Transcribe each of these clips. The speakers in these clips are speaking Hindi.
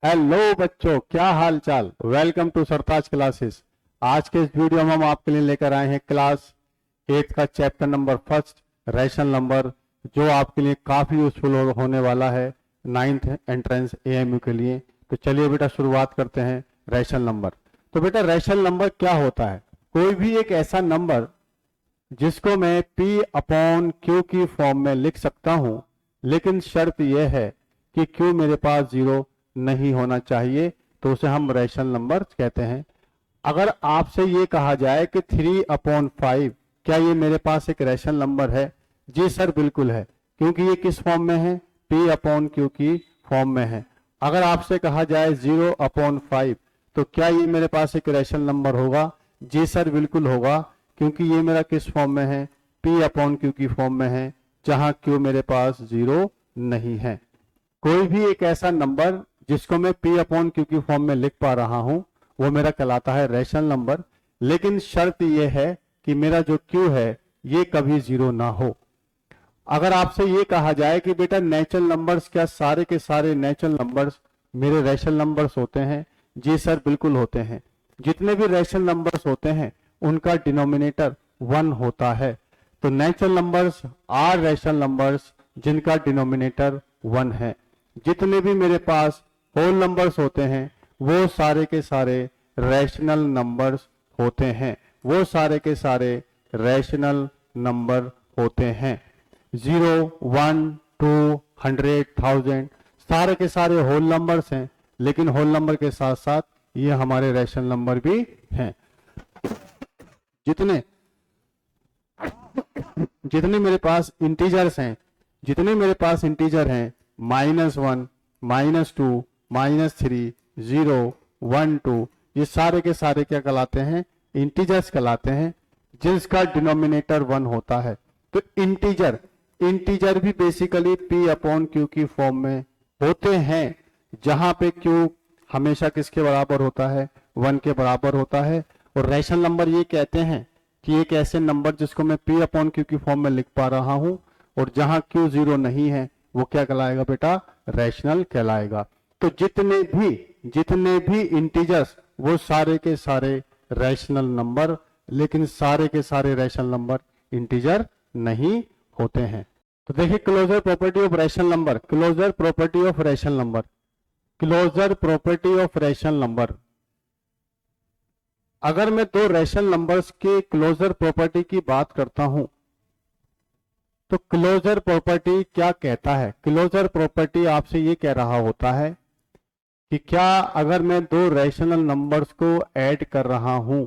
हेलो बच्चों, क्या हाल चाल। Welcome to Sartaj classes. आज के इस वीडियो में हम आपके लिए लेकर आए हैं क्लास 8 का chapter number first, rational number, जो आपके लिए काफी यूजफुल होने वाला है 9th एंट्रेंस एएमयू के लिए। तो चलिए बेटा शुरुआत करते हैं रैशनल नंबर। तो बेटा रैशनल नंबर क्या होता है? कोई भी एक ऐसा नंबर जिसको मैं P अपॉन Q की फॉर्म में लिख सकता हूं, लेकिन शर्त यह है कि Q मेरे पास जीरो नहीं होना चाहिए, तो उसे हम रैशनल नंबर कहते हैं। अगर आपसे ये कहा जाए कि 3/5 क्या ये मेरे पास एक रैशनल नंबर है? जी सर बिल्कुल है, क्योंकि ये किस फॉर्म में है? P अपॉन Q की फॉर्म में है। अगर आपसे कहा जाए 0/5 तो क्या ये मेरे पास एक रैशनल नंबर होगा? जी सर बिल्कुल होगा, क्योंकि ये मेरा किस फॉर्म में है? P अपॉन Q की फॉर्म में है, जहां Q मेरे पास जीरो नहीं है। कोई भी एक ऐसा नंबर जिसको मैं P अपॉन Q की फॉर्म में लिख पा रहा हूं, वो मेरा कहलाता है रैशनल नंबर। लेकिन शर्त यह है कि मेरा जो Q है ये कभी जीरो ना हो। अगर आपसे ये कहा जाए कि बेटा नेचुरल नंबर्स, क्या सारे के सारे नेचुरल नंबर्स मेरे रैशनल नंबर्स होते हैं? जी सर बिल्कुल होते हैं। जितने भी रैशनल नंबर्स होते हैं उनका डिनोमिनेटर 1 होता है। तो natural numbers are rational numbers जिनका डिनोमिनेटर 1 है। जितने भी मेरे पास होल नंबर्स होते हैं वो सारे के सारे रैशनल नंबर्स होते हैं, वो सारे के सारे रैशनल नंबर होते हैं। 0, 1, 2, 100, 1000 सारे के सारे होल नंबर्स हैं, लेकिन होल नंबर के साथ साथ ये हमारे रैशनल नंबर भी हैं। जितने जितने मेरे पास इंटीजर्स हैं, जितने मेरे पास इंटीजर हैं -1, -2, -3, 0, 1, 2, ये सारे के सारे क्या कहलाते हैं? इंटीजर्स कहलाते हैं, जिसका डिनोमिनेटर 1 होता है। तो इंटीजर भी बेसिकली P अपॉन Q की फॉर्म में होते हैं, जहां पे Q हमेशा किसके बराबर होता है? 1 के बराबर होता है। और रैशनल नंबर ये कहते हैं कि एक ऐसे नंबर जिसको मैं P अपॉन Q की फॉर्म में लिख पा रहा हूं और जहां Q जीरो नहीं है, वो क्या कहलाएगा बेटा? रैशनल कहलाएगा। तो जितने भी इंटीजर्स वो सारे के सारे रैशनल नंबर, लेकिन सारे के सारे रैशनल नंबर इंटीजर नहीं होते हैं। तो देखिए closure property of rational number, closure property of rational number, closure property of rational number. अगर मैं दो रैशनल नंबर्स के क्लोजर प्रॉपर्टी की बात करता हूं, तो क्लोजर प्रॉपर्टी क्या कहता है? क्लोजर प्रॉपर्टी आपसे ये कह रहा होता है कि क्या अगर मैं दो रैशनल नंबर्स को ऐड कर रहा हूं,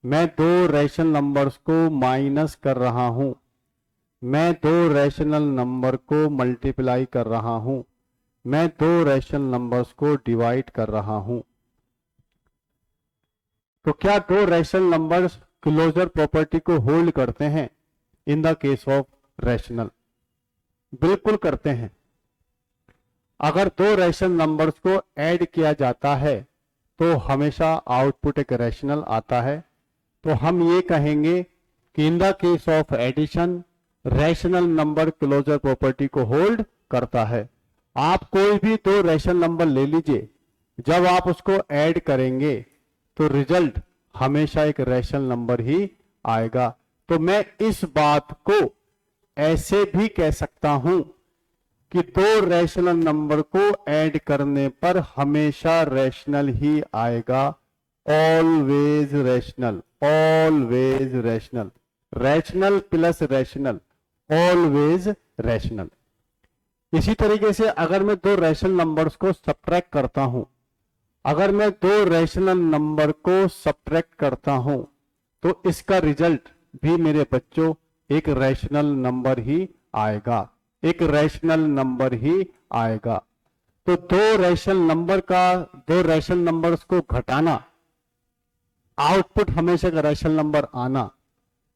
मैं दो रैशनल नंबर्स को माइनस कर रहा हूं, मैं दो रैशनल नंबर को मल्टीप्लाई कर रहा हूं, मैं दो रैशनल नंबर्स को डिवाइड कर रहा हूं, तो क्या दो रैशनल नंबर्स क्लोजर प्रॉपर्टी को होल्ड करते हैं इन द केस ऑफ रैशनल? बिल्कुल करते हैं। अगर दो रैशनल नंबर्स को ऐड किया जाता है तो हमेशा आउटपुट एक रैशनल आता है। तो हम ये कहेंगे कि in the case of addition rational number closure property को होल्ड करता है। आप कोई भी दो रैशनल नंबर ले लीजिए, जब आप उसको ऐड करेंगे तो रिजल्ट हमेशा एक रैशनल नंबर ही आएगा। तो मैं इस बात को ऐसे भी कह सकता हूं कि दो रैशनल नंबर को ऐड करने पर हमेशा रैशनल ही आएगा। Always rational, always rational, rational plus rational, always rational. इसी तरीके से अगर मैं दो रैशनल नंबर्स को सब्ट्रैक्ट करता हूं, अगर मैं दो रैशनल नंबर को सब्ट्रैक्ट करता हूं, तो इसका रिजल्ट भी मेरे बच्चों एक रैशनल नंबर ही आएगा, एक रैशनल नंबर ही आएगा। तो दो रैशनल नंबर्स को घटाना, आउटपुट हमेशा का रैशनल नंबर आना,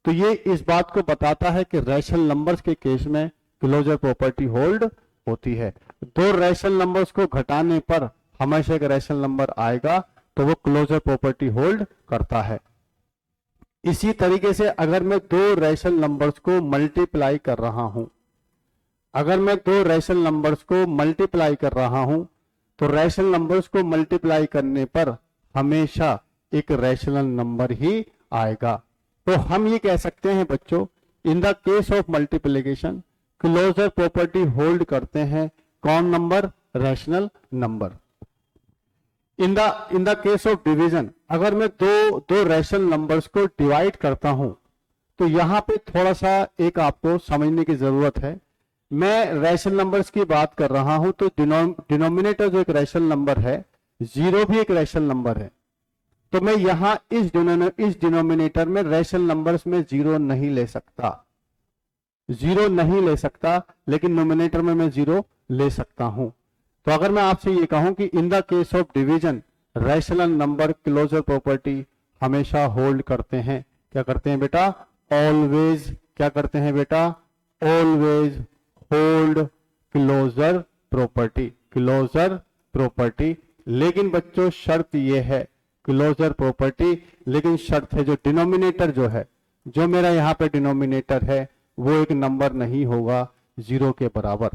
तो ये इस बात को बताता है कि रैशनल नंबर्स के केस में क्लोजर प्रॉपर्टी होल्ड होती है। दो रैशनल नंबर्स को घटाने पर हमेशा एक रैशनल नंबर आएगा, तो वो क्लोजर प्रॉपर्टी होल्ड करता है। इसी तरीके से अगर मैं दो रैशनल नंबर्स को मल्टीप्लाई कर रहा हूं, अगर मैं दो रैशनल नंबर्स को मल्टीप्लाई कर रहा हूं, तो रैशनल नंबर्स को मल्टीप्लाई करने पर हमेशा एक रैशनल नंबर ही आएगा। तो हम ये कह सकते हैं बच्चों, in the case of multiplication closure property hold करते हैं कौन number? Rational number. In the case of division, अगर मैं दो रैशनल नंबर्स को डिवाइड करता हूं तो यहां पे थोड़ा सा एक आपको समझने की जरूरत है। मैं रैशनल नंबर्स की बात कर रहा हूं तो डिनोमिनेटर जो एक रैशनल नंबर है, जीरो भी एक रैशनल नंबर है। तो मैं यहां इस डिनोमिनेटर में रैशनल नंबर्स में जीरो नहीं ले सकता, लेकिन नोमिनेटर में मैं जीरो ले सकता हूं। तो अगर मैं आपसे ये कहूं कि in the case of division rational number closure property हमेशा होल्ड करते हैं, क्या करते हैं बेटा? ऑलवेज क्या करते हैं बेटा? Always hold closure property. लेकिन बच्चों शर्त ये है, क्लोजर प्रॉपर्टी, लेकिन शर्त है जो डिनोमिनेटर जो है, जो मेरा यहाँ पे डिनोमिनेटर है वो एक नंबर नहीं होगा जीरो के बराबर।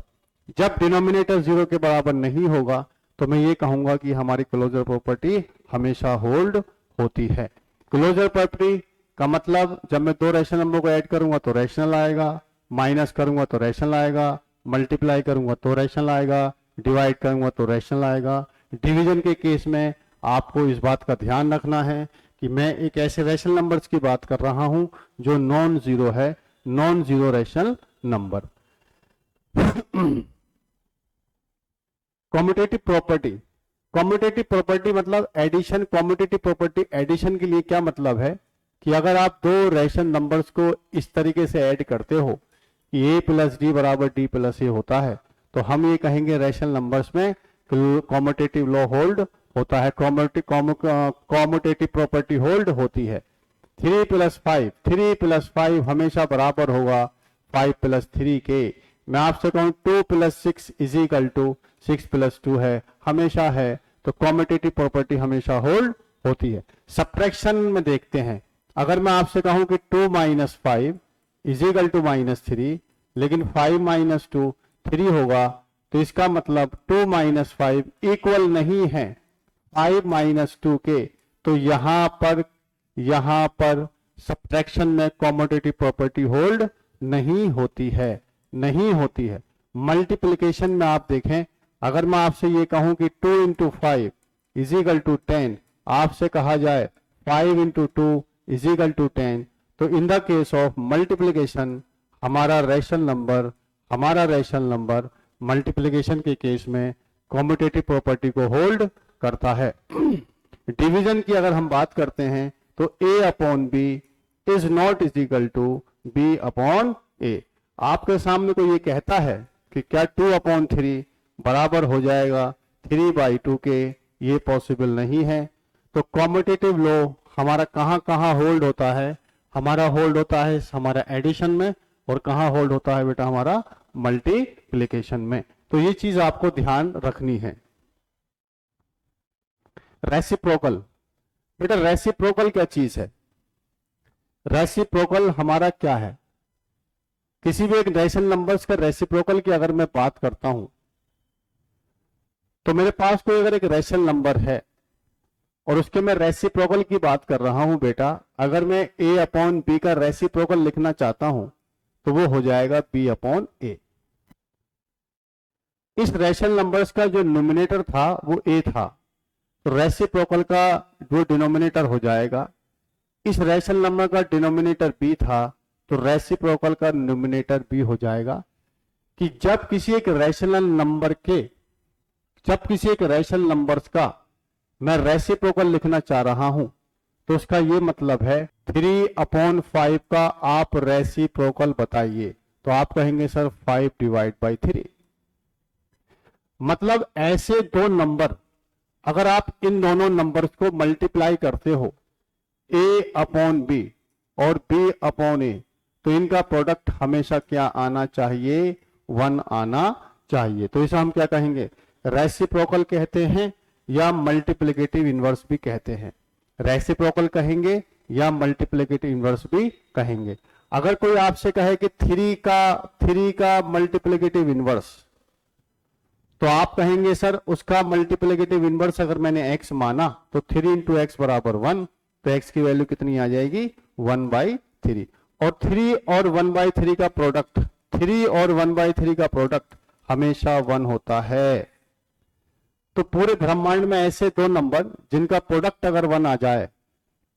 जब डिनोमिनेटर जीरो के बराबर नहीं होगा तो मैं ये कहूंगा कि हमारी क्लोजर प्रॉपर्टी हमेशा होल्ड होती है। क्लोजर प्रॉपर्टी का मतलब जब मैं दो रैशनल नंबर को ऐड करूंगा तो रैशनल आएगा, माइनस करूंगा तो रैशनल आएगा, मल्टीप्लाई करूंगा तो रैशनल आएगा, डिवाइड करूंगा तो रैशनल आएगा। डिवीजन के केस में आपको इस बात का ध्यान रखना है कि मैं एक ऐसे रैशनल नंबर्स की बात कर रहा हूं जो नॉन जीरो है, non zero rational number. Commutative property मतलब एडिशन। कॉम्यूटेटिव प्रॉपर्टी एडिशन के लिए क्या मतलब है कि अगर आप दो रैशनल नंबर्स को इस तरीके से ऐड करते हो कि a प्लस डी बराबर d प्लस ए होता है, तो हम ये कहेंगे रैशनल नंबर्स में कॉम्यूटेटिव लॉ होल्ड होता है, कॉम्यूटेटिव प्रॉपर्टी होल्ड होती है। 3 प्लस 5 हमेशा बराबर होगा 5 प्लस 3 के। मैं आपसे कहूं 2 plus 6 is equal to 6 plus 2 है, हमेशा है, तो कॉम्यूटेटिव प्रॉपर्टी हमेशा होल्ड होती है। सब्ट्रैक्शन में देखते हैं, अगर मैं आपसे कहूं कि 2 minus 5 is equal to minus 3, लेकिन 5 माइनस 2 3 होगा, तो इसका मतलब 2 माइनस 5 इक्वल नहीं है 5 माइनस 2 के। तो यहां पर सब्ट्रैक्शन में कॉम्यूटेटिव प्रॉपर्टी होल्ड नहीं होती है। मल्टीप्लिकेशन में आप देखें, अगर मैं आपसे ये कहूं कि 2 इंटू 5 इज इक्वल टू 10, आपसे कहा जाए 5 इंटू 2 इज इक्वल टू 10, तो इन द केस ऑफ मल्टीप्लिकेशन हमारा रैशनल नंबर मल्टीप्लिकेशन के केस में कॉम्यूटेटिव प्रॉपर्टी को होल्ड करता है। डिवीजन की अगर हम बात करते हैं तो a upon B is not is equal to b upon a। आपके सामने कोई ये कहता है कि क्या 2 अपॉन 3 बराबर हो जाएगा 3/2 के, ये पॉसिबल नहीं है। तो कॉम्यूटेटिव लॉ हमारा कहां होल्ड होता है? हमारा होल्ड होता है हमारा एडिशन में, और कहां होल्ड होता है बेटा? हमारा मल्टीप्लिकेशन में। तो ये चीज आपको ध्यान रखनी है। रेसिप्रोकल, बेटा रेसिप्रोकल क्या चीज है? रेसिप्रोकल हमारा क्या है? किसी भी एक रैशनल नंबर्स का रेसिप्रोकल की अगर मैं बात करता हूं तो मेरे पास कोई अगर एक रैशनल नंबर है और उसके मैं रेसिप्रोकल की बात कर रहा हूं बेटा, अगर मैं a अपॉन बी का रेसिप्रोकल लिखना चाहता हूं तो वो हो जाएगा b अपॉन ए। इस रैशनल नंबर्स का जो नोमिनेटर था वो a था, तो रेसिप्रोकल का जो डिनोमिनेटर हो जाएगा, इस रैशनल नंबर का डिनोमिनेटर b था तो रेसिप्रोकल का नोमिनेटर b हो जाएगा। कि जब किसी एक रैशनल नंबर्स का मैं रेसिप्रोकल लिखना चाह रहा हूं तो उसका ये मतलब है 3/5 का आप रेसिप्रोकल बताइए, तो आप कहेंगे सर 5 डिवाइड बाई 3। मतलब ऐसे दो नंबर अगर आप इन दोनों नंबर्स को मल्टीप्लाई करते हो a अपॉन बी और b अपॉन ए, तो इनका प्रोडक्ट हमेशा क्या आना चाहिए? 1 आना चाहिए। तो इसे हम क्या कहेंगे? रेसिप्रोकल कहते हैं या मल्टीप्लिकेटिव इनवर्स भी कहते हैं। रेसिप्रोकल कहेंगे या मल्टीप्लिकेटिव इनवर्स भी कहेंगे। अगर कोई आपसे कहे कि 3 का मल्टीप्लिकेटिव इनवर्स, तो आप कहेंगे सर उसका मल्टीप्लिकेटिव इनवर्स अगर मैंने x माना तो 3 इंटू एक्स बराबर 1, तो x की वैल्यू कितनी आ जाएगी 1/3। और 3 और 1/3 का प्रोडक्ट, 3 और 1/3 का प्रोडक्ट हमेशा 1 होता है। तो पूरे ब्रह्मांड में ऐसे दो नंबर जिनका प्रोडक्ट अगर 1 आ जाए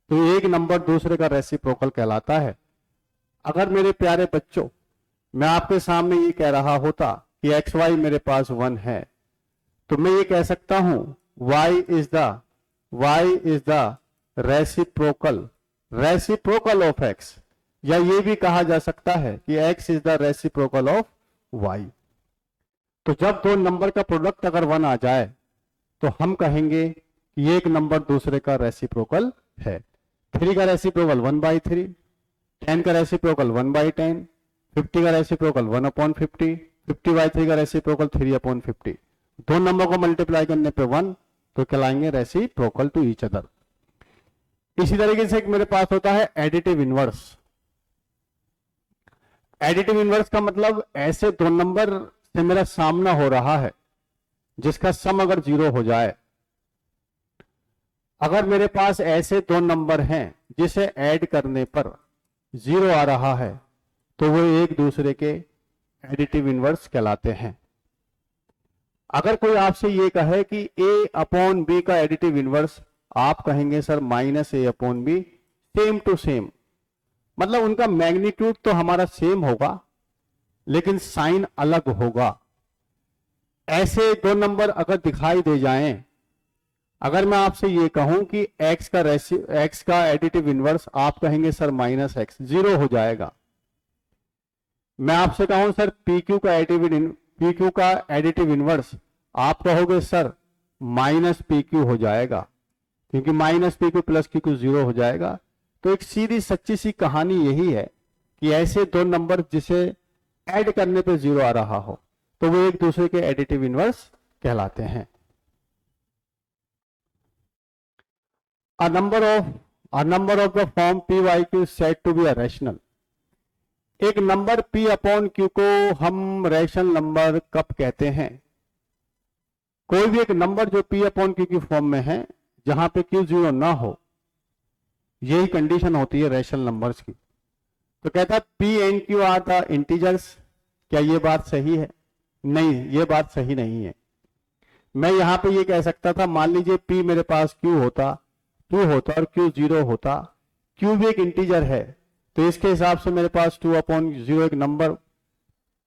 तो एक नंबर दूसरे का रेसिप्रोकल कहलाता है। अगर मेरे प्यारे बच्चों मैं आपके सामने ये कह रहा होता कि xy मेरे पास 1 है, तो मैं ये कह सकता हूं y is the reciprocal of x, या ये भी कहा जा सकता है कि x is the reciprocal of y। तो जब दो नंबर का प्रोडक्ट अगर 1 आ जाए तो हम कहेंगे कि एक नंबर दूसरे का रेसिप्रोकल है। 3 का रेसिप्रोकल 1/3, 10 का रेसिप्रोकल 1/10, 50 का रेसिप्रोकल 1/50, 50/3 का रेसिप्रोकल 3/50। दो नंबर को मल्टीप्लाई करने पे 1 तो कहलाएंगे रेसिप्रोकल टू ईच अदर। इसी तरीके से एक मेरे पास होता है एडिटिव इनवर्स। एडिटिव इनवर्स का मतलब ऐसे दो नंबर से मेरा सामना हो रहा है जिसका सम अगर 0 हो जाए। अगर मेरे पास ऐसे दो नंबर हैं जिसे ऐड करने पर 0 आ रहा है तो वो एक दूसरे के एडिटिव इनवर्स कहलाते हैं। अगर कोई आपसे ये कहे कि a/b का एडिटिव इनवर्स, आप कहेंगे sir -a/b, same to same, मतलब उनका मैग्नीट्यूड तो हमारा सेम होगा लेकिन साइन अलग होगा। ऐसे दो नंबर अगर दिखाई दे जाएं, अगर मैं आपसे ये कहूं कि x का एडिटिव इनवर्स, आप कहेंगे सर -x, 0 हो जाएगा। मैं आपसे कहूं सर PQ का एडिटिव इनवर्स, आप कहोगे सर -PQ हो जाएगा, क्योंकि -PQ + QQ 0 हो जाएगा। तो एक सीधी सच्ची सी कहानी यही है कि ऐसे दो नंबर जिसे ऐड करने पे 0 आ रहा हो तो वो एक दूसरे के एडिटिव इनवर्स कहलाते हैं। A number of the form p/q is said to be a rational। एक नंबर p/q को हम रैशनल नंबर कब कहते हैं? कोई भी एक नंबर जो p/q की फॉर्म में है जहां पे q 0 ना हो, यही कंडीशन होती है रैशनल नंबर्स की। तो कहता है p and q are the integers. क्या ये बात सही है? नहीं, ये बात सही नहीं है। मैं यहां पे ये कह सकता था, मान लीजिए p मेरे पास q होता, 2 होता और q 0 होता, q भी एक इंटीजर है, तो इसके हिसाब से मेरे पास 2/0 एक नंबर,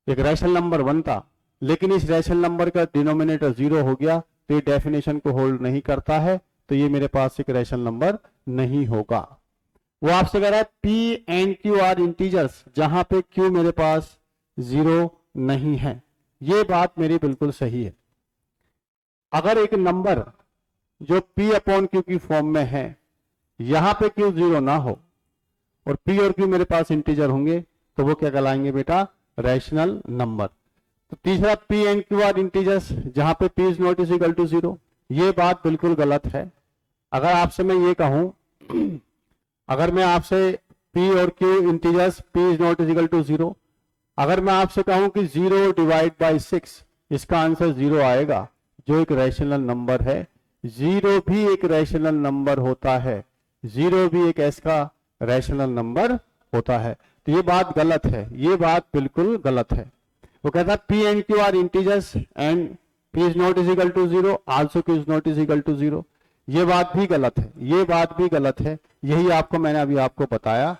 एक रैशनल नंबर बनता। लेकिन इस रैशनल नंबर का डिनोमिनेटर 0 हो गया तो ये डेफिनेशन को होल्ड नहीं करता है, तो ये मेरे पास एक रैशनल नंबर नहीं होगा। वो आपसे कह रहा है p and q are integers, जहां पे q मेरे पास 0 नहीं है। ये बात मेरी बिल्कुल सही है। अगर एक नंबर जो p/q की फॉर्म में है, यहां पे q 0 ना हो और p और q मेरे पास इंटीजर होंगे, तो वो क्या कहलाएंगे बेटा? Rational number. तो तीसरा p and q are integers, जहां पे p is not is equal to 0, ये बात बिल्कुल गलत है। अगर आपसे मैं ये कहूं, अगर मैं आपसे p और q integers, p is not is equal to 0, अगर मैं आपसे कहूं कि 0 डिवाइड बाई 6, इसका आंसर 0 आएगा, जो एक रैशनल नंबर है। 0 भी एक रैशनल नंबर होता है, 0 भी एक ऐसा रैशनल नंबर होता है। तो ये बात गलत है, ये बात बिल्कुल गलत है। वो कहता है p and q are integers and p is not is equal to 0, आल्सो q is not is equal to 0। ये बात भी गलत है, ये बात भी गलत है। यही आपको मैंने अभी आपको बताया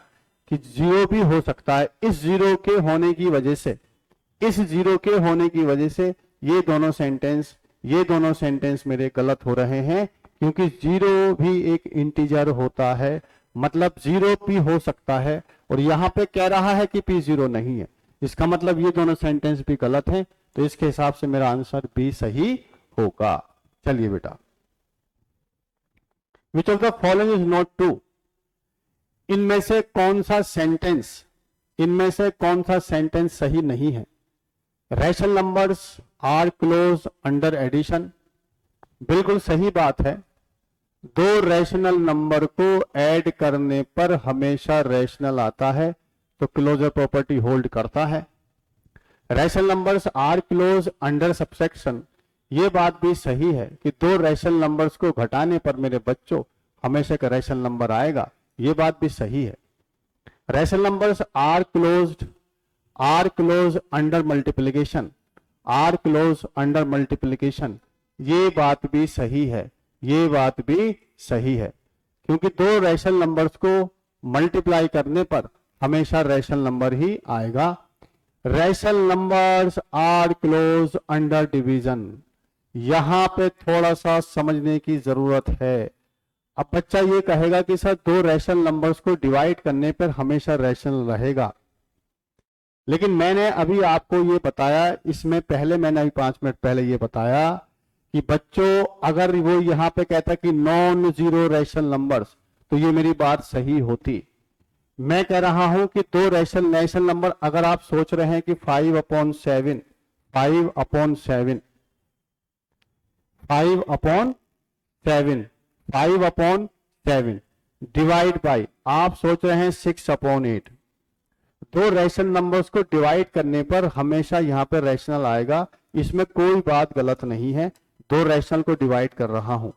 कि 0 भी हो सकता है। इस 0 के होने की वजह से, इस 0 के होने की वजह से ये दोनों सेंटेंस मेरे गलत हो रहे हैं, क्योंकि 0 भी एक इंटीजर होता है, मतलब 0 p हो सकता है, और यहां पे कह रहा है कि p 0 नहीं है। इसका मतलब ये दोनों सेंटेंस भी गलत हैं, तो इसके हिसाब से मेरा आंसर बी सही होगा। चलिए बेटा, which of the following is not true? इनमें से कौन सा सेंटेंस सही नहीं है? Rational numbers are close under addition, बिल्कुल सही बात है। दो रैशनल नंबर को ऐड करने पर हमेशा रैशनल आता है, तो क्लोजर प्रॉपर्टी होल्ड करता है। Rational numbers are close under subtraction, ये बात भी सही है कि दो रैशनल नंबर्स को घटाने पर मेरे बच्चों हमेशा का रैशनल नंबर आएगा, ये बात भी सही है। Rational numbers are close under multiplication, are close under multiplication, ये बात भी सही है, ये बात भी सही है, क्योंकि दो रैशनल नंबर्स को मल्टीप्लाई करने पर हमेशा रैशनल नंबर ही आएगा। Rational numbers are close under division, यहां पे थोड़ा सा समझने की जरूरत है। अब बच्चा ये कहेगा कि सर दो रैशनल नंबर्स को डिवाइड करने पर हमेशा रैशनल रहेगा, लेकिन मैंने अभी आपको ये बताया, इसमें पहले मैंने अभी 5 मिनट पहले ये बताया कि बच्चों अगर वो यहां पे कहता कि नॉन जीरो रैशनल नंबर्स, तो ये मेरी बात सही होती। मैं कह रहा हूं कि दो रैशनल नंबर, अगर आप सोच रहे हैं कि 5/7 डिवाइड बाई, आप सोच रहे हैं 6/8, दो रैशनल नंबर्स को डिवाइड करने पर हमेशा यहां पर रैशनल आएगा, इसमें कोई बात गलत नहीं है, दो रैशनल को डिवाइड कर रहा हूं।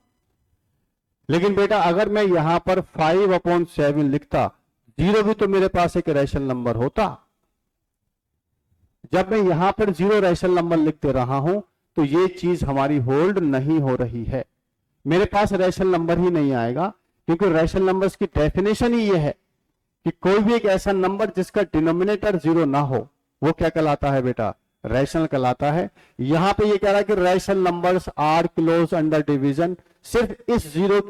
लेकिन बेटा अगर मैं यहां पर 5/7 लिखता, 0 भी तो मेरे पास एक रैशनल नंबर होता। जब मैं यहां पर 0 रैशनल नंबर लिख दे रहा हूं तो ये चीज हमारी होल्ड नहीं हो रही है, मेरे पास रैशनल नंबर ही नहीं आएगा, क्योंकि रैशनल नंबर्स की डेफिनेशन ही ये है कि कोई भी एक ऐसा नंबर जिसका डिनोमिनेटर 0 ना हो वो क्या कहलाता है बेटा, रैशनल कहलाता है। यहां पे ये कह रहा है कि rational numbers are close under division, सिर्फ इस 0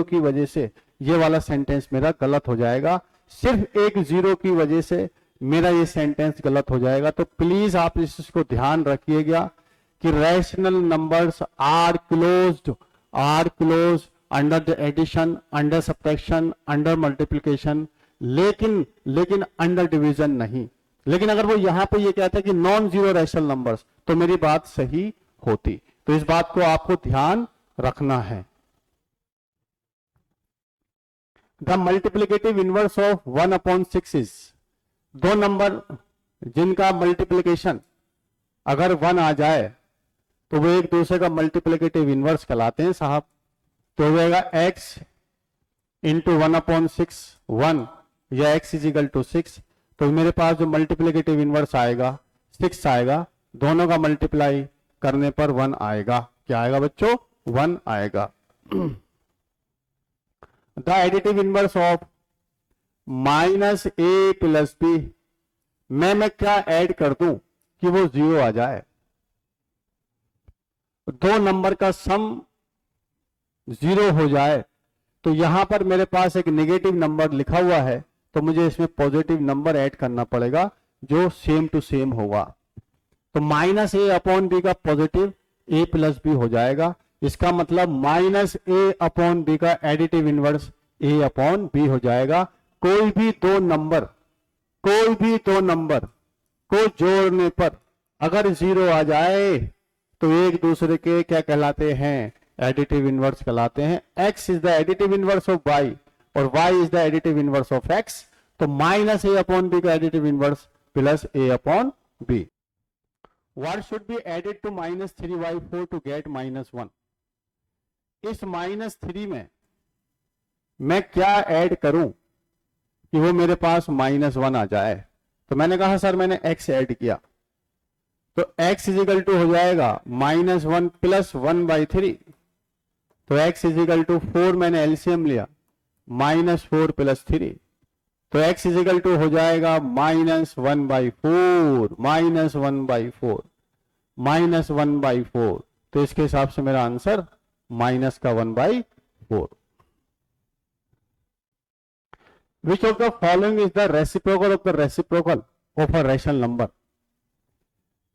की वजह से ये वाला सेंटेंस मेरा गलत हो जाएगा, सिर्फ एक 0 की वजह से मेरा ये सेंटेंस गलत हो जाएगा। तो प्लीज आप इसको ध्यान रखिएगा कि rational numbers are close under the addition, under subtraction, under multiplication, लेकिन अंडर डिवीजन नहीं। लेकिन अगर वो यहां पे ये कहता है कि नॉन जीरो रैशनल नंबर्स, तो मेरी बात सही होती। तो इस बात को आपको ध्यान रखना है। The multiplicative inverse of 1/6 is, दो नंबर जिनका मल्टीप्लिकेशन अगर 1 आ जाए तो वो एक दूसरे का मल्टीप्लिकेटिव इनवर्स कहलाते हैं साहब। तो हो जाएगा x इंटू 1/6 1 या x इजिकल टू 6। तो मेरे पास जो मल्टीप्लिकेटिव इनवर्स आएगा 6 आएगा, दोनों का मल्टीप्लाई करने पर 1 आएगा। क्या आएगा बच्चों, 1 आएगा। The additive inverse of -a + b, मैं क्या ऐड कर दूं कि वो 0 आ जाए। दो नंबर का सम 0 हो जाए, तो यहां पर मेरे पास एक नेगेटिव नंबर लिखा हुआ है, तो मुझे इसमें पॉजिटिव नंबर ऐड करना पड़ेगा जो सेम टू सेम होगा। तो -a/b का पॉजिटिव a + b हो जाएगा। इसका मतलब -a/b का एडिटिव इनवर्स a/b हो जाएगा। कोई भी दो नंबर को जोड़ने पर अगर 0 आ जाए तो एक दूसरे के क्या कहलाते हैं, एडिटिव इनवर्स कहलाते हैं। x is the additive inverse of y और y is the additive inverse of x। तो -a/b का additive inverse plus a/b। What should be added to -3y4 to get -1? इस -3 में मैं क्या ऐड करूं कि वो मेरे पास -1 आ जाए। तो मैंने कहा सर मैंने x ऐड किया, तो x इजिकल टू हो जाएगा -1 + 1/3। तो x इजिकल टू 4, मैंने एलसीएम लिया, -4 + 3, तो x इजिकल टू हो जाएगा -1/4। तो इसके हिसाब से मेरा answer -1/4। Which of the following is the reciprocal of the reciprocal of a rational number?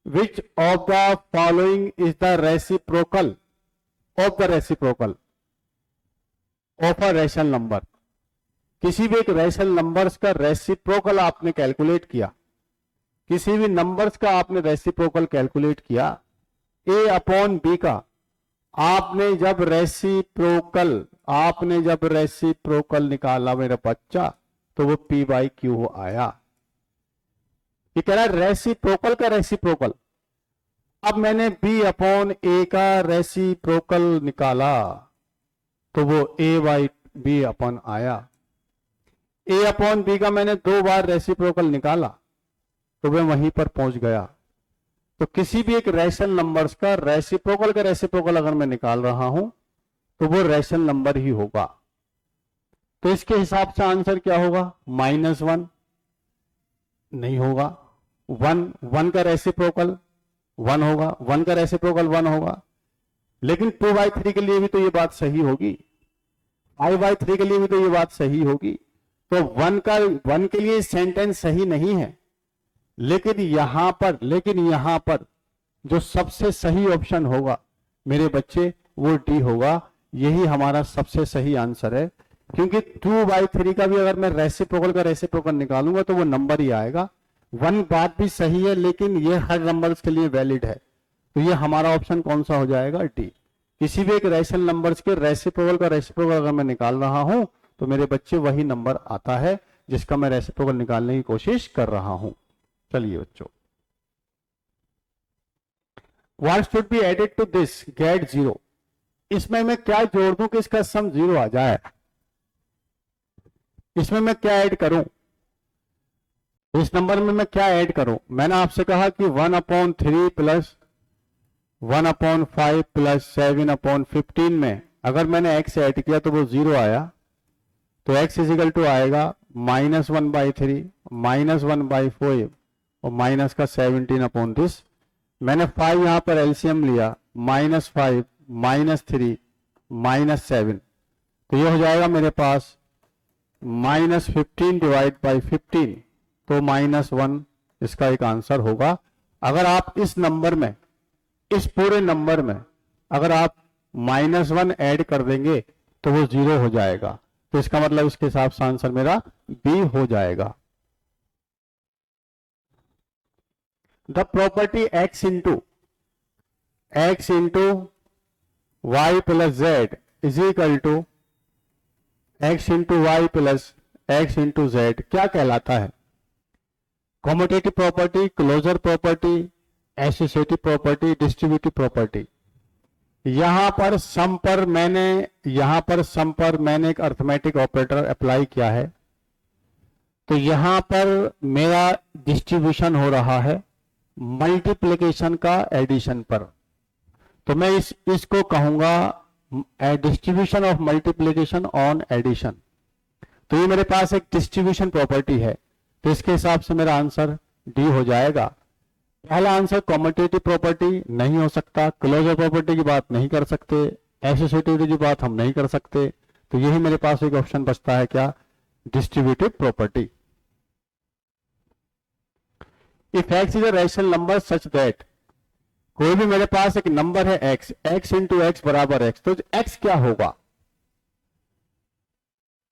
Which of the following is the reciprocal of the reciprocal of a rational number? किसी भी एक रैशनल नंबर्स का रेसिप्रोकल आपने कैलकुलेट किया, किसी भी नंबर्स का आपने रेसिप्रोकल कैलकुलेट किया, a/b का आपने जब रेसिप्रोकल निकाला मेरा बच्चा, तो वो p/q आया। ये कह रहा है रेसिप्रोकल का रेसिप्रोकल। अब मैंने b अपॉन a का रेसिप्रोकल निकाला तो वो a बाई बी अपॉन आया। a अपॉन b का मैंने 2 बार रेसिप्रोकल निकाला तो वह वहीं पर पहुंच गया। तो किसी भी एक रैशनल नंबर्स का रेसिप्रोकल अगर मैं निकाल रहा हूं तो वो रैशनल नंबर ही होगा। तो इसके हिसाब से आंसर क्या होगा? -1 नहीं होगा, 1 का रेसिप्रोकल 1 होगा, 1 का रेसिप्रोकल 1 होगा। लेकिन 2/3 के लिए भी तो ये बात सही होगी, 5/3 के लिए भी तो ये बात सही होगी। तो 1 के लिए सेंटेंस सही नहीं है, लेकिन यहां पर जो सबसे सही ऑप्शन होगा मेरे बच्चे वो डी होगा। यही हमारा सबसे सही आंसर है, क्योंकि 2/3 का भी अगर मैं रेसिप्रोकल निकालूंगा तो वो नंबर ही आएगा। 1 बात भी सही है, लेकिन ये हर नंबर्स के लिए वैलिड है। तो ये हमारा ऑप्शन कौन सा हो जाएगा? डी। किसी भी एक रैशनल नंबर्स के रेसिप्रोकल अगर मैं निकाल रहा हूं तो मेरे बच्चे वही नंबर आता है जिसका मैं रेसिप्रोकल निकालने की कोशिश कर रहा हूं। चलिए बच्चों, what should be added to this get 0। इसमें मैं क्या जोड़ दूं कि इसका सम 0 आ जाए? इसमें मैं क्या ऐड करूं? इस नंबर में मैं क्या ऐड करूं? मैंने आपसे कहा कि 1/3 प्लस 1/5 प्लस 7/15 में अगर मैंने x ऐड किया तो वो 0 आया। तो x इजिकल टू आएगा -1/3 -1/4 और माइनस का 17/this। मैंने 5 यहां पर एलसीएम लिया, -5 -3 -7, तो ये हो जाएगा मेरे पास -15 डिवाइड बाई 15, तो -1 इसका एक आंसर होगा। अगर आप इस नंबर में, इस पूरे नंबर में अगर आप -1 ऐड कर देंगे तो वो 0 हो जाएगा। तो इसका मतलब इसके हिसाब से आंसर मेरा बी हो जाएगा। The property x into y plus z is equal to x into Y plus x into Z क्या कहलाता है? Commutative property, closure property, associative property, distributive property. यहां पर सम पर मैंने एक अर्थमेटिक ऑपरेटर अप्लाई किया है, तो यहां पर मेरा डिस्ट्रीब्यूशन हो रहा है मल्टीप्लिकेशन का एडिशन पर। तो मैं इसको कहूंगा distribution of multiplication on addition. तो ये मेरे पास एक डिस्ट्रीब्यूशन प्रॉपर्टी है, तो इसके हिसाब से मेरा आंसर डी हो जाएगा। पहला आंसर कॉम्यूटेटिव प्रॉपर्टी नहीं हो सकता, क्लोजर प्रॉपर्टी की बात नहीं कर सकते, एसोसिएटिव की बात हम नहीं कर सकते, तो यही मेरे पास एक ऑप्शन बचता है, क्या? Distributive property. If x is a rational number such that, कोई भी मेरे पास एक नंबर है x इंटू एक्स बराबर x, तो x क्या होगा?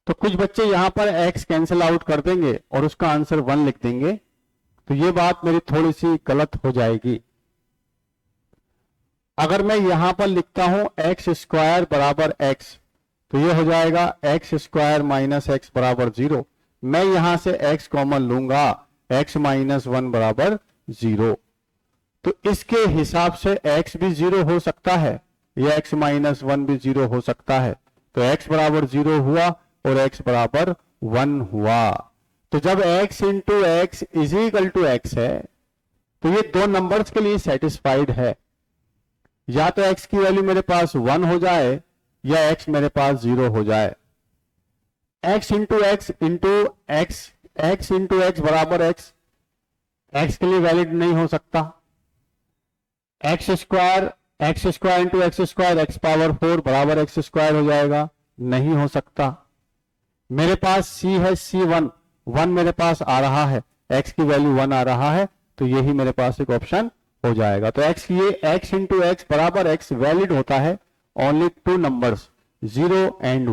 तो कुछ बच्चे यहां पर x कैंसिल आउट कर देंगे और उसका आंसर 1 लिख देंगे, तो ये बात मेरी थोड़ी सी गलत हो जाएगी। अगर मैं यहां पर लिखता हूं एक्स स्क्वायर बराबर x, तो ये हो जाएगा x स्क्वायर माइनस एक्स बराबर 0। मैं यहां से x कॉमन लूंगा, x माइनस 1 बराबर 0। तो इसके हिसाब से x भी 0 हो सकता है या x माइनस 1 भी 0 हो सकता है। तो x बराबर 0 हुआ और x बराबर 1 हुआ। तो जब x into X is equal to X है, तो ये दो नंबर्स के लिए सेटिस्फाइड है। या तो x की वैल्यू मेरे पास 1 हो जाए या x मेरे पास 0 हो जाए। x into x x into x बराबर x के लिए वैलिड नहीं हो सकता। X square into x square x power 4 बराबर एक्स स्क्वायर हो जाएगा, नहीं हो सकता। मेरे पास c है c1 मेरे पास आ रहा है, x की वैल्यू 1 आ रहा है, तो यही मेरे पास एक ऑप्शन हो जाएगा। तो x इंटू एक्स बराबर x वैलिड होता है ओनली 2 नंबर्स 0 एंड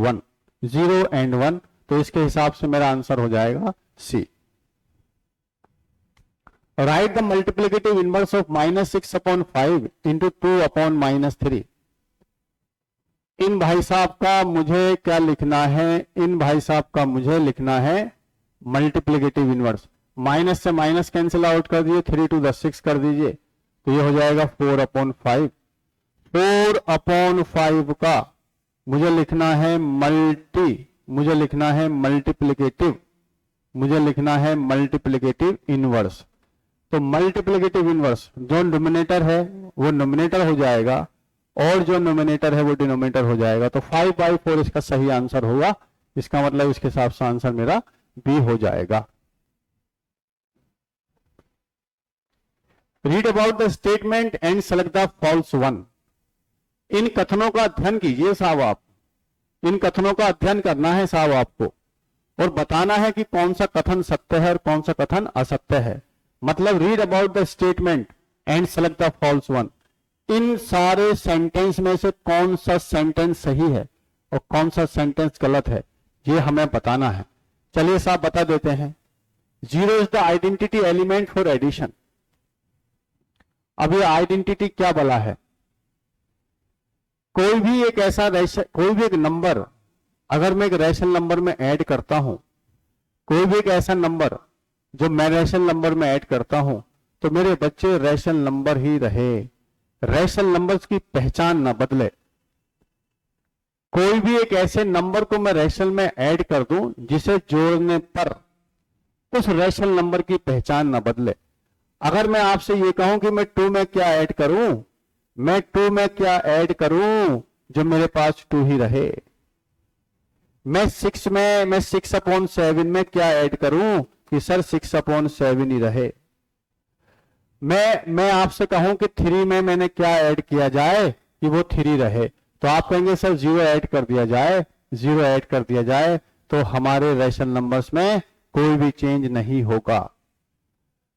1, तो इसके हिसाब से मेरा आंसर हो जाएगा C. Write the multiplicative inverse of -6/5 into 2/-3। इन भाई साहब का मुझे क्या लिखना है? इन भाई साहब का मुझे लिखना है मल्टीप्लिकेटिव इनवर्स। माइनस से माइनस कैंसिल आउट कर दीजिए, 3 to the 6 कर दीजिए, तो ये हो जाएगा 4/5। 4/5 का मुझे लिखना है मल्टीप्लिकेटिव इनवर्स। तो मल्टीप्लिकेटिव इनवर्स जो नोमिनेटर है वो नोमिनेटर हो जाएगा और जो नोमिनेटर है वो डिनोमिनेटर हो जाएगा। तो 5/4 इसका सही आंसर होगा। इसका मतलब इसके हिसाब से आंसर मेरा बी हो जाएगा। Read about the statement and select the false one. इन कथनों का अध्ययन कीजिए साहब आप। इन कथनों का अध्ययन करना है साहब आपको और बताना है कि कौन सा कथन सत्य है और कौन सा कथन असत्य है। मतलब read about the statement and select the false one. इन सारे सेंटेंस में से कौन सा सेंटेंस सही है और कौन सा सेंटेंस गलत है, ये हमें बताना है। चलिए साहब बता देते हैं। 0 is the identity element for addition. अब ये आइडेंटिटी क्या बोला है? कोई भी एक नंबर अगर मैं एक रैशनल नंबर में ऐड करता हूं, कोई भी एक ऐसा नंबर जो मैं रैशनल नंबर में ऐड करता हूं, तो मेरे बच्चे रैशनल नंबर ही रहे, रैशनल नंबर्स की पहचान ना बदले। कोई भी एक ऐसे नंबर को मैं रैशनल में ऐड कर दूं जिसे जोड़ने पर उस रैशनल नंबर की पहचान ना बदले। अगर मैं आपसे ये कहूं कि मैं 2 में क्या ऐड करूं, मैं 2 में क्या ऐड करूं जो मेरे पास 2 ही रहे। मैं 6/7 में क्या ऐड करूं कि सर 6/7 ही रहे। मैं आपसे कहूं कि 3 में मैंने क्या ऐड किया जाए कि वो 3 रहे, तो आप कहेंगे सर 0 ऐड कर दिया जाए, 0 ऐड कर दिया जाए, तो हमारे रैशनल नंबर्स में कोई भी चेंज नहीं होगा।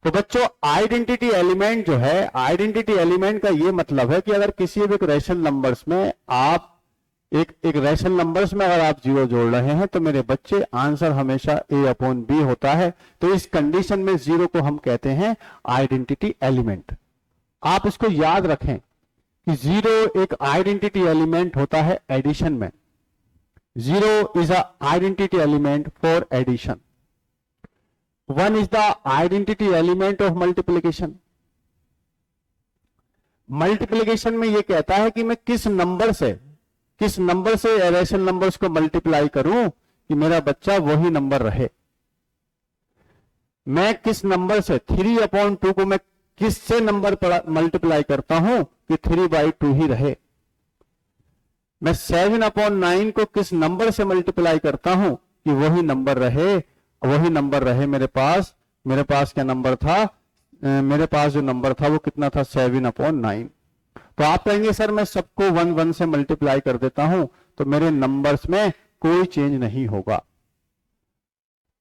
तो बच्चों आइडेंटिटी एलिमेंट जो है, आइडेंटिटी एलिमेंट का ये मतलब है कि अगर किसी भी रैशनल नंबर्स में आप एक रैशनल नंबर्स में अगर आप 0 जोड़ रहे हैं तो मेरे बच्चे आंसर हमेशा A/B होता है। तो इस कंडीशन में 0 को हम कहते हैं आइडेंटिटी एलिमेंट। आप इसको याद रखें कि 0 एक आइडेंटिटी एलिमेंट होता है एडिशन में। 0 is a identity element for addition. 1 is the identity element of multiplication. Multiplication में यह कहता है कि मैं किस नंबर से रैशनल नंबर्स को मल्टीप्लाई करूं कि मेरा बच्चा वही नंबर रहे। मैं किस नंबर से 3/2 को मैं किससे नंबर पर मल्टीप्लाई करता हूं कि 3/2 ही रहे। मैं 7/9 को किस नंबर से मल्टीप्लाई करता हूं कि वही नंबर रहे मेरे पास क्या नंबर था, मेरे पास जो नंबर था वो कितना था 7/9। तो आप कहेंगे सर मैं सबको 1 से मल्टीप्लाई कर देता हूं तो मेरे नंबर्स में कोई चेंज नहीं होगा।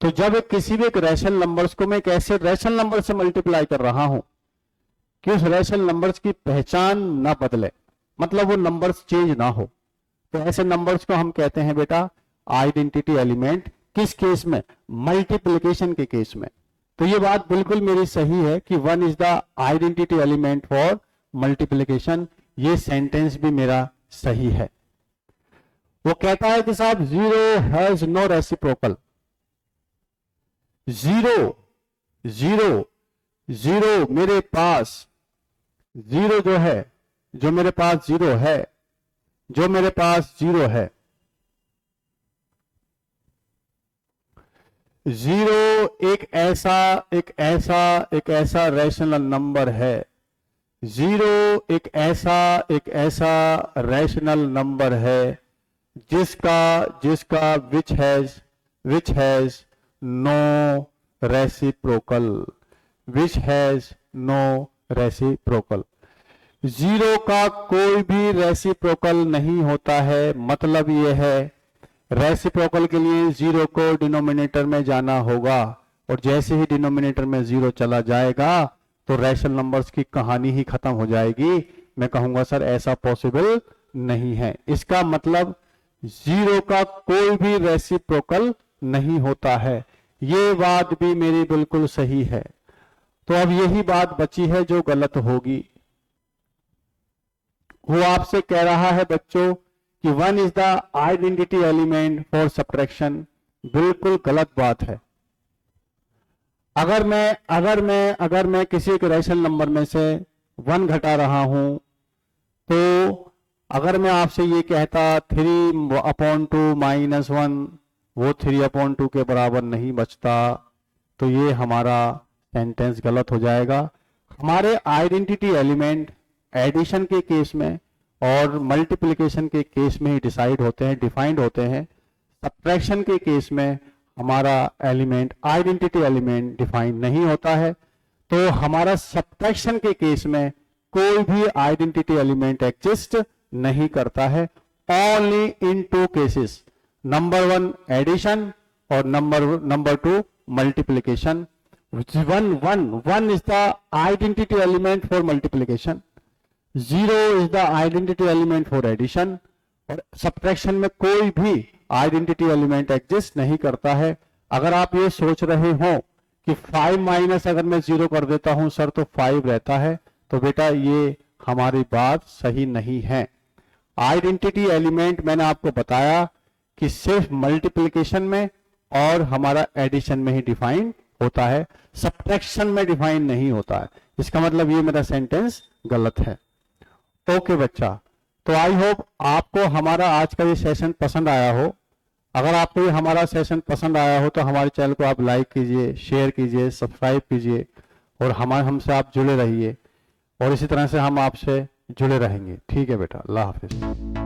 तो जब किसी भी एक रैशनल नंबर्स को मैं एक ऐसे रैशनल नंबर से मल्टीप्लाई कर रहा हूं कि उस रैशनल नंबर्स की पहचान ना बदले, मतलब वो नंबर्स चेंज ना हो, तो ऐसे नंबर्स को हम कहते हैं बेटा आइडेंटिटी एलिमेंट। किस केस में? मल्टीप्लिकेशन के केस में। तो ये बात बिल्कुल मेरी सही है कि 1 is the identity element for multiplication. ये सेंटेंस भी मेरा सही है। वो कहता है कि साहब 0 हैज नो रेसिप्रोकल। 0 मेरे पास 0 जो है, जो मेरे पास 0 है 0 एक ऐसा रैशनल नंबर है। 0 एक ऐसा रैशनल नंबर है जिसका which has no reciprocal। 0 का कोई भी रेसिप्रोकल नहीं होता है। मतलब ये है रेसिप्रोकल के लिए 0 को डिनोमिनेटर में जाना होगा और जैसे ही डिनोमिनेटर में 0 चला जाएगा तो रैशनल नंबर्स की कहानी ही खत्म हो जाएगी। मैं कहूंगा सर ऐसा पॉसिबल नहीं है। इसका मतलब 0 का कोई भी रेसिप्रोकल नहीं होता है। ये बात भी मेरी बिल्कुल सही है। तो अब यही बात बची है जो गलत होगी। वो आपसे कह रहा है बच्चों कि 1 is the identity element for subtraction. बिल्कुल गलत बात है। अगर मैं किसी एक रैशनल नंबर में से 1 घटा रहा हूं, तो अगर मैं आपसे ये कहता 3/2 -1, वो 3/2 के बराबर नहीं बचता, तो ये हमारा सेंटेंस गलत हो जाएगा। हमारे आइडेंटिटी एलिमेंट एडिशन के केस में और मल्टीप्लिकेशन के केस में ही डिसाइड होते हैं, डिफाइंड होते हैं। सब्ट्रैक्शन के केस में हमारा एलिमेंट, आइडेंटिटी एलिमेंट डिफाइन नहीं होता है। तो हमारा सब्ट्रैक्शन के केस में कोई भी आइडेंटिटी एलिमेंट एग्जिस्ट नहीं करता है। Only in 2 cases, number 1 addition और number 2 multiplication. 1 is the identity element for multiplication, 0 is the identity element for addition, और सब्ट्रैक्शन में कोई भी आइडेंटिटी एलिमेंट एग्जिस्ट नहीं करता है। अगर आप ये सोच रहे हो कि 5 माइनस अगर मैं 0 कर देता हूं सर तो 5 रहता है, तो बेटा ये हमारी बात सही नहीं है। आइडेंटिटी एलिमेंट मैंने आपको बताया कि सिर्फ मल्टीप्लिकेशन में और हमारा एडिशन में ही डिफाइन होता है, सब्ट्रैक्शन में डिफाइन नहीं होता है। इसका मतलब ये मेरा सेंटेंस गलत है। ओके बच्चा, तो आई होप आपको हमारा आज का ये सेशन पसंद आया हो। अगर आपको ये हमारा सेशन पसंद आया हो तो हमारे चैनल को आप लाइक कीजिए, शेयर कीजिए, सब्सक्राइब कीजिए और हमसे आप जुड़े रहिए, और इसी तरह से हम आपसे जुड़े रहेंगे। ठीक है बेटा, अल्लाह हाफिज।